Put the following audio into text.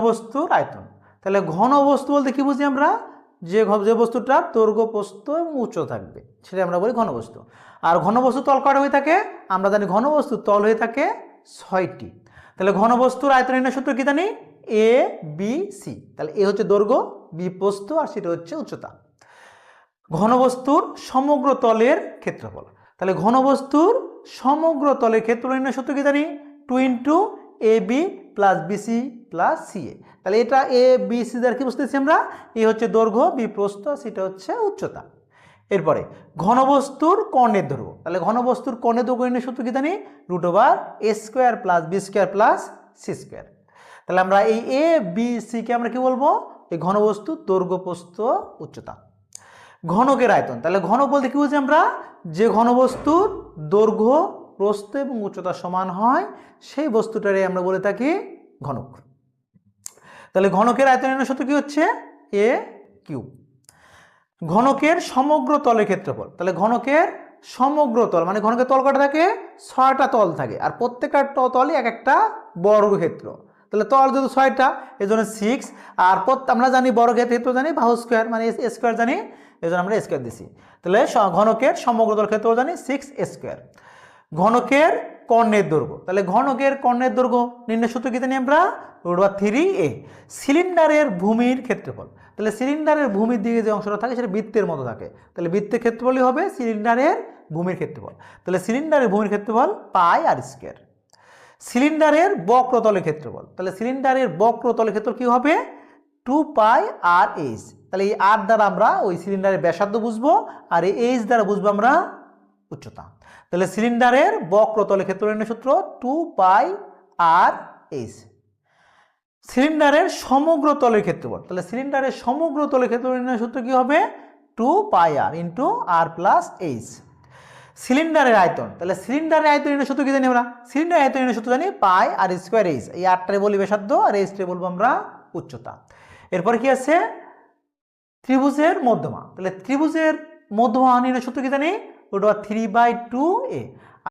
বস্তুর আয়তন। তাহলে ঘন বস্তু বলতে কি বুঝি আমরা, যে বস্তুটার দৈর্ঘ্য প্রস্থ এবং উচ্চতা থাকবে সেটা আমরা বলি ঘন বস্তু। আর ঘন বস্তু তল কয়টা হয়ে থাকে, আমরা জানি ঘন বস্তুর তল হয়ে থাকে 6টি। তাহলে ঘন বস্তুর আয়তন নির্ণয় সূত্র কি জানি, এ বি সি। তাহলে এ হচ্ছে দৈর্ঘ্য, বি প্রস্থ, আর সেটা হচ্ছে উচ্চতা। ঘনবস্তুর সমগ্র তলের ক্ষেত্রফল। তাহলে ঘনবস্তুর সমগ্র তলের ক্ষেত্রফল নির্ণয় সূত্র কি জানি, 2 into A B plus BC plus CA. তাহলে এটা এ বি সি দ্বারা কি বুঝতেছি আমরা, এ হচ্ছে দৈর্ঘ্য, বি প্রস্থ, সেটা হচ্ছে উচ্চতা। এরপরে ঘনবস্তুর কর্ণের দৈর্ঘ্য। তাহলে ঘনবস্তুর কর্ণের দৈর্ঘ্য নির্ণয় সূত্র কি জানি, √a² plus b² plus c²। তাহলে আমরা এই এ বি সি কে আমরা কি বলবো, এই ঘনবস্তুর দৈর্ঘ্য, প্রস্থ, উচ্চতা। ঘনকের আয়তন। তাহলে ঘনক বলতে কি বুঝি আমরা, যে ঘনবস্তুর দৈর্ঘ্য, প্রস্থ এবং উচ্চতা সমান হয় সেই বস্তুটারে আমরা বলে থাকি ঘনক। তাহলে ঘনকের আয়তন নির্ণয় সূত্র কি হচ্ছে, এ কিউব। ঘনকের সমগ্র তলের ক্ষেত্রফল। তাহলে ঘনকের সমগ্র তল মানে ঘনকের তল কটা থাকে, 6টা তল থাকে, আর প্রত্যেকটা তলই এক একটা বর্গক্ষেত্র। তাহলে তল যেহেতু 6টা, এই জন্য 6। আর আমরা জানি বর্গক্ষেত্র জানি বাহু স্কোয়ার মানে স্কোয়ার জানি, এই জন্য আমরা স্কোয়ার দিছি। তাহলে ঘনকের সমগ্র তল ক্ষেত্রফল জানি 6a²। ঘনকের কর্ণের দৈর্ঘ্য। তাহলে ঘনকের কর্ণের দৈর্ঘ্য নির্ণয় সূত্র কি জানি আমরা, √3a। সিলিন্ডারের ভূমির ক্ষেত্রফল। তাহলে সিলিন্ডারের ভূমির দিকে যে অংশটা থাকে সেটা বৃত্তের মতো থাকে, তাহলে বৃত্তের ক্ষেত্রফলই হবে সিলিন্ডারের ভূমির ক্ষেত্রফল। তাহলে সিলিন্ডারের ভূমির ক্ষেত্রফল πr²। সিলিন্ডারের বক্রতলের ক্ষেত্রফল। তাহলে সিলিন্ডারের বক্রতলের ক্ষেত্রফল কি হবে, 2πr/h। তাহলে এই আর দ্বারা আমরা ওই সিলিন্ডারের ব্যাসার্ধ বুঝবো, আর এই এইচ দ্বারা বুঝবো আমরা উচ্চতা। তাহলে সিলিন্ডারের বক্রতলের ক্ষেত্রফল নির্ণয় সূত্র 2πr/h। সিলিন্ডারের সমগ্র তলের ক্ষেত্রফল। তাহলে সিলিন্ডারের সমগ্র তলের ক্ষেত্রফল নির্ণয় সূত্র কি হবে, 2πr × r+h। সিলিন্ডারের আয়তন। তাহলে সিলিন্ডারের আয়তন নির্ণয় সূত্র কি জানি আমরা, সিলিন্ডারের আয়তন নির্ণয় সূত্র জানি πr²h। এই আরটারে বলি ব্যাসার্ধ, আর এইচটারে বলবো আমরা উচ্চতা। এরপর কি আছে, ত্রিভুজের মধ্যমা। তাহলে ত্রিভুজের মধ্যমা নির্ণয় সূত্র কি জানি, √3/2a।